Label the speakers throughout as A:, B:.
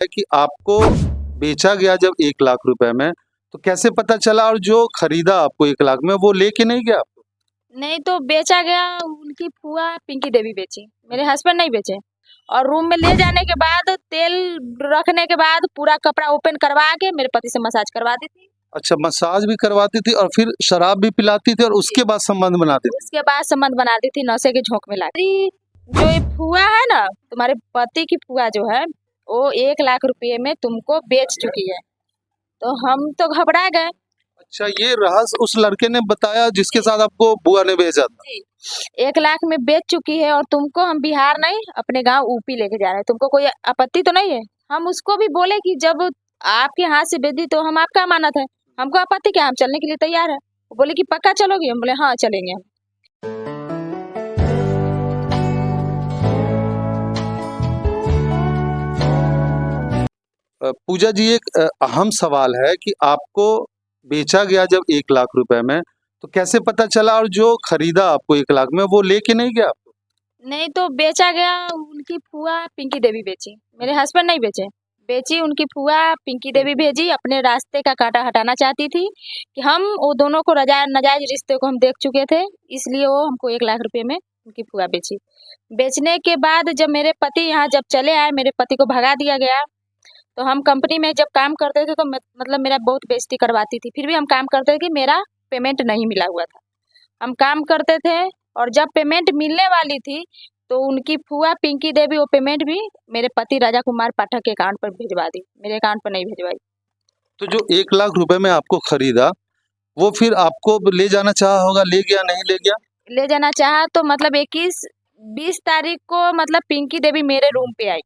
A: है कि आपको बेचा गया जब 1 लाख रुपए में, तो कैसे पता चला और जो खरीदा आपको 1 लाख में वो लेके नहीं गया आपको?
B: नहीं तो बेचा गया, उनकी फुआ पिंकी देवी बेची, मेरे हस्बैंड नहीं बेचे। और रूम में ले जाने के बाद तेल रखने के बाद पूरा कपड़ा ओपन करवा के मेरे पति से मसाज करवाती थी।
A: अच्छा, मसाज भी करवाती थी और फिर शराब भी पिलाती थी और उसके बाद संबंध बनाती थी।
B: उसके बाद संबंध बनाती थी नशे के झोंक में लाती। जो ये फुआ है ना, तुम्हारे पति की फुआ जो है, वो 1 लाख रुपये में तुमको बेच चुकी है। तो हम तो घबरा गए।
A: अच्छा, ये रहस्य उस लड़के ने बताया जिसके साथ आपको बुआ ने भेजा था।
B: जी, 1 लाख में बेच चुकी है और तुमको हम बिहार नहीं अपने गांव यूपी लेके जा रहे हैं, तुमको कोई आपत्ति तो नहीं है? हम उसको भी बोले कि जब आपके हाथ से बेच दी तो हम आपका अमानत है, हमको आपत्ति क्या, हम चलने के लिए तैयार है। वो बोले कि पक्का चलोगे? हम बोले हाँ चलेंगे हम।
A: पूजा जी, एक अहम सवाल है कि आपको बेचा गया जब 1 लाख रुपए में, तो कैसे पता चला और जो खरीदा आपको 1 लाख में वो लेके नहीं गया आपको?
B: नहीं तो बेचा गया, उनकी फुआ पिंकी देवी बेची, मेरे हस्बैंड नहीं बेचे। बेची उनकी फुआ पिंकी देवी भेजी, अपने रास्ते का कांटा हटाना चाहती थी कि हम वो दोनों को नाजायज रिश्ते को हम देख चुके थे, इसलिए वो हमको 1 लाख रुपए में उनकी फुआ बेची। बेचने के बाद जब मेरे पति यहाँ जब चले आए, मेरे पति को भगा दिया गया। तो हम कंपनी में जब काम करते थे तो मतलब मेरा बहुत बेइज्जती करवाती थी, फिर भी हम काम करते थे कि मेरा पेमेंट नहीं मिला हुआ था। हम काम करते थे और जब पेमेंट मिलने वाली थी तो उनकी फुआ पिंकी देवी वो पेमेंट भी मेरे पति राजा कुमार पाठक के अकाउंट पर भिजवा दी, मेरे अकाउंट पर नहीं भिजवाई।
A: तो जो 1 लाख रुपए में आपको खरीदा, वो फिर आपको ले जाना चाहा होगा, ले गया नहीं ले गया?
B: ले जाना चाहा तो मतलब 21-20 तारीख को मतलब पिंकी देवी मेरे रूम पे आई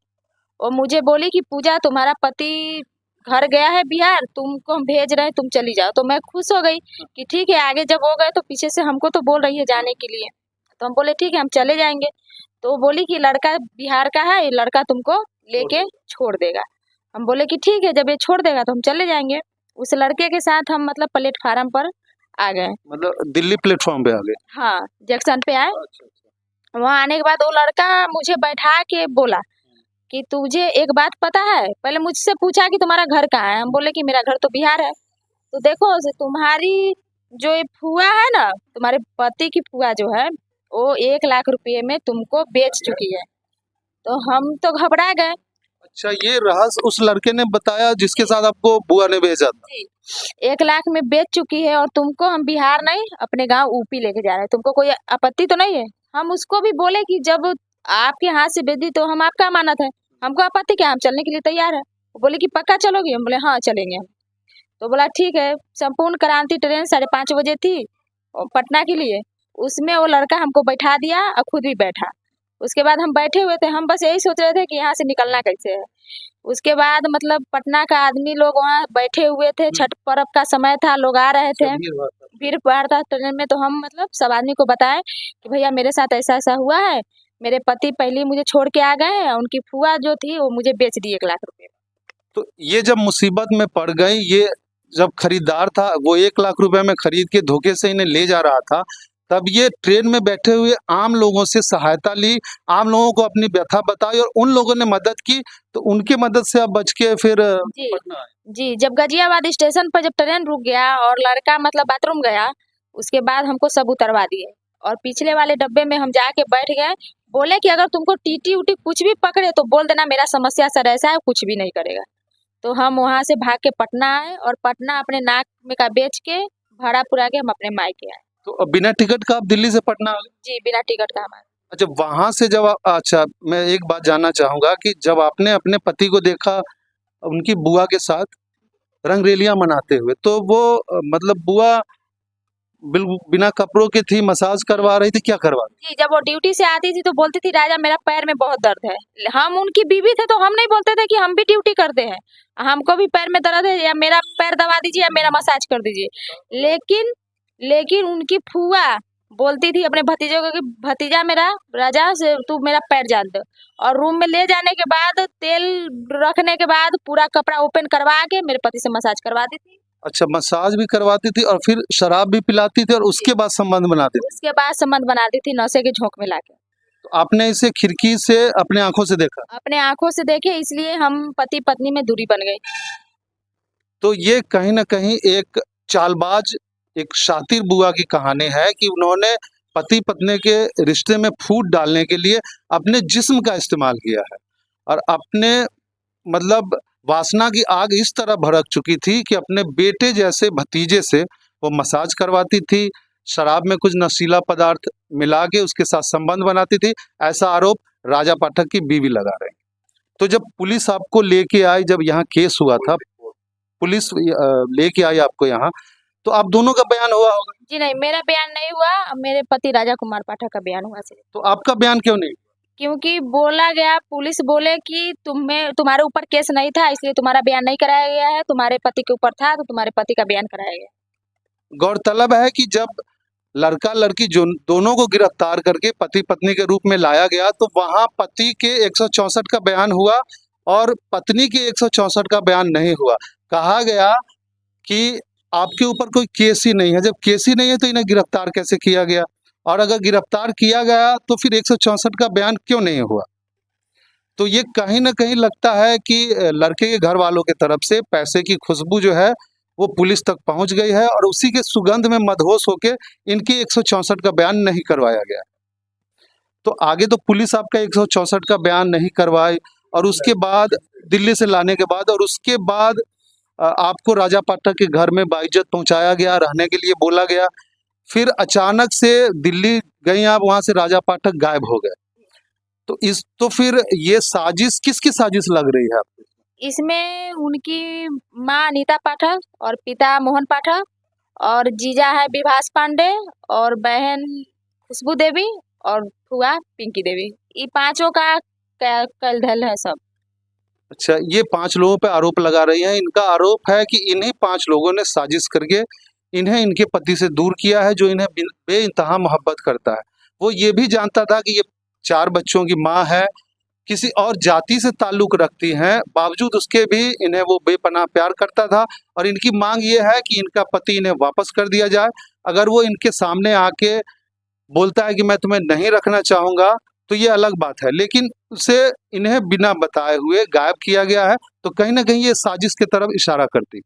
B: और मुझे बोली कि पूजा तुम्हारा पति घर गया है बिहार, तुमको हम भेज रहे हैं, तुम चली जाओ। तो मैं खुश हो गई कि ठीक है, आगे जब हो गए तो पीछे से हमको तो बोल रही है जाने के लिए। तो हम बोले ठीक है हम चले जाएंगे। तो वो बोली कि लड़का बिहार का है, ये लड़का तुमको लेके छोड़ देगा। हम बोले कि ठीक है, जब ये छोड़ देगा तो हम चले जाएंगे। उस लड़के के साथ हम मतलब प्लेटफार्म पर आ गए।
A: मतलब दिल्ली प्लेटफॉर्म पे आ गए?
B: हाँ, जंक्शन पे आए।
A: अच्छा, अच्छा।
B: वहाँ आने के बाद वो लड़का मुझे बैठा के बोला कि तुझे एक बात पता है? पहले मुझसे पूछा कि तुम्हारा घर कहाँ है? हम बोले कि मेरा घर तो बिहार है। तो देखो तुम्हारी जो ये फुआ है ना, तुम्हारे पति की फुआ जो है, वो 1 लाख रुपये में तुमको बेच चुकी है। तो हम तो घबरा गए।
A: अच्छा, ये रहस्य उस लड़के ने बताया जिसके साथ आपको बुआ ने भेजा था।
B: जी, 1 लाख में बेच चुकी है और तुमको हम बिहार नहीं अपने गांव यूपी लेके जा रहे हैं, तुमको कोई आपत्ति तो नहीं है? हम उसको भी बोले कि जब आपके हाथ से बेच दी तो हम आपका अमानत है, हमको आपत्ति क्या, हम चलने के लिए तैयार है। वो बोले कि पक्का चलोगे? हम बोले हाँ चलेंगे हम। तो बोला ठीक है। संपूर्ण क्रांति ट्रेन 5:30 बजे थी पटना के लिए, उसमें वो लड़का हमको बैठा दिया और खुद भी बैठा। उसके बाद हम बैठे हुए थे, हम बस यही सोच रहे थे कि यहाँ से निकलना कैसे है। उसके बाद मतलब पटना का आदमी लोग वहाँ बैठे हुए थे, छठ पर्व का समय था, लोग आ रहे थे, भीड़ भाड़ था ट्रेन में। तो हम मतलब सब आदमी को बताए कि भैया मेरे साथ ऐसा ऐसा हुआ है, मेरे पति पहले मुझे छोड़ के आ गए हैं, उनकी फुआ जो थी वो मुझे बेच दी 1 लाख रुपए।
A: तो ये जब मुसीबत में पड़ गई, ये जब खरीदार था वो 1 लाख रुपए में खरीद के धोखे से इन्हें ले जा रहा था, तब ये ट्रेन में बैठे हुए आम लोगों से सहायता ली, आम लोगों को अपनी व्यथा बताई और उन लोगों ने मदद की, तो उनकी मदद से आप बच के फिर
B: जी
A: पटना आए।
B: जी, जब गाजियाबाद स्टेशन पर जब ट्रेन रुक गया और लड़का मतलब बाथरूम गया, उसके बाद हमको सब उतरवा दिए और पिछले वाले डब्बे में हम जाके बैठ गए। बोले कि अगर तुमको टीटी उटी कुछ भी पकड़े तो बोल देना मेरा समस्या सर ऐसा है, कुछ भी नहीं करेगा। तो हम वहाँ से भाग के पटना आए और पटना अपने नाक में का बेच के भाड़ा पुरा के हम अपने मायके आए।
A: तो अब बिना टिकट का आप दिल्ली से पटना आ गए?
B: जी, बिना टिकट का हमारा।
A: अच्छा, वहां से जब अच्छा, मैं एक बात जानना चाहूंगा कि जब आपने अपने पति को देखा उनकी बुआ के साथ रंगरेलियां मनाते हुए, तो वो मतलब बुआ बिल्कुल बिना कपड़ों की थी, मसाज करवा रही थी, क्या करवा रही
B: जी, जब वो ड्यूटी से आती थी तो बोलती थी राजा मेरा पैर में बहुत दर्द है। हम उनकी बीवी थे तो हम नहीं बोलते थे कि हम भी ड्यूटी करते हैं, हमको भी पैर में दर्द है, या मेरा पैर दबा दीजिए या मेरा मसाज कर दीजिए। लेकिन लेकिन उनकी फुआ बोलती थी अपने भतीजे को कि भतीजा मेरा राजा से तू मेरा पैर जान दे। और रूम में ले जाने के बाद तेल रखने के बाद पूरा कपड़ा ओपन करवा के मेरे पति से मसाज करवाती थी।
A: अच्छा, मसाज भी करवाती थी और फिर शराब भी पिलाती थी और उसके बाद संबंध बनाती थी।
B: उसके बाद संबंध बनाती थी नशे के झोंक में लाके।
A: तो आपने इसे खिड़की से अपने आंखों से देखा।
B: अपने आंखों से देखे, इसलिए हम पति पत्नी में दूरी बन गई।
A: तो ये कहीं न कहीं एक चालबाज, एक शातिर बुआ की कहानी है कि उन्होंने पति-पत्नी के रिश्ते में फूट डालने के लिए अपने जिस्म का इस्तेमाल किया है और अपने मतलब वासना की आग इस तरह भड़क चुकी थी कि अपने बेटे जैसे भतीजे से वो मसाज करवाती थी, शराब में कुछ नशीला पदार्थ मिला के उसके साथ संबंध बनाती थी। ऐसा आरोप राजा पाठक की बीवी लगा रही। तो जब पुलिस आपको लेके आई, जब यहाँ केस हुआ था, पुलिस लेके आई आपको यहाँ, तो आप दोनों का बयान हुआ होगा।
B: जी नहीं, मेरा बयान नहीं हुआ, मेरे पति राजा कुमार पाठक का बयान हुआ सिर्फ।
A: तो आपका बयान क्यों नहीं?
B: क्योंकि बोला गया, पुलिस बोले कि तुम्हारे ऊपर केस नहीं था, इसलिए तुम्हारा बयान नहीं कराया गया है, तुम्हारे पति के ऊपर था तो तुम्हारे पति का बयान कराया गया।
A: गौरतलब है कि जब लड़का लड़की जो दोनों को गिरफ्तार करके पति पत्नी के रूप में लाया गया, तो वहां पति के 164 का बयान हुआ और पत्नी के 164 का बयान नहीं हुआ। कहा गया कि आपके ऊपर कोई केस ही नहीं है। जब केस ही नहीं है तो इन्हें गिरफ्तार कैसे किया गया, और अगर गिरफ्तार किया गया तो फिर 164 का बयान क्यों नहीं हुआ? तो ये कहीं ना कहीं लगता है कि लड़के के घर वालों की तरफ से पैसे की खुशबू जो है वो पुलिस तक पहुंच गई है और उसी के सुगंध में मदहोश होके इनकी 164 का बयान नहीं करवाया गया। तो आगे तो पुलिस आपका 164 का बयान नहीं करवाई और उसके बाद दिल्ली से लाने के बाद, और उसके बाद आपको राजा पाठक के घर में बाइज्जत पहुंचाया गया, रहने के लिए बोला गया। फिर अचानक से दिल्ली गई आप, वहां से राजा पाठक गायब हो गए। तो फिर ये साजिश किसकी साजिश लग रही है आपको?
B: इसमें उनकी माँ अनीता पाठक और पिता मोहन पाठक और जीजा है विभास पांडे और बहन खुशबू देवी और फुआ पिंकी देवी, ये पांचों का कलधल है सब।
A: अच्छा, ये 5 लोगों पे आरोप लगा रही हैं। इनका आरोप है कि इन्हीं 5 लोगों ने साजिश करके इन्हें इनके पति से दूर किया है, जो इन्हें बेइंतहा मोहब्बत करता है। वो ये भी जानता था कि ये 4 बच्चों की माँ है, किसी और जाति से ताल्लुक रखती हैं, बावजूद उसके भी इन्हें वो बेपनाह प्यार करता था और इनकी मांग ये है कि इनका पति इन्हें वापस कर दिया जाए। अगर वो इनके सामने आके बोलता है कि मैं तुम्हें नहीं रखना चाहूँगा, तो ये अलग बात है, लेकिन उसे इन्हें बिना बताए हुए गायब किया गया है, तो कहीं न कहीं ये साजिश की तरफ इशारा करती है।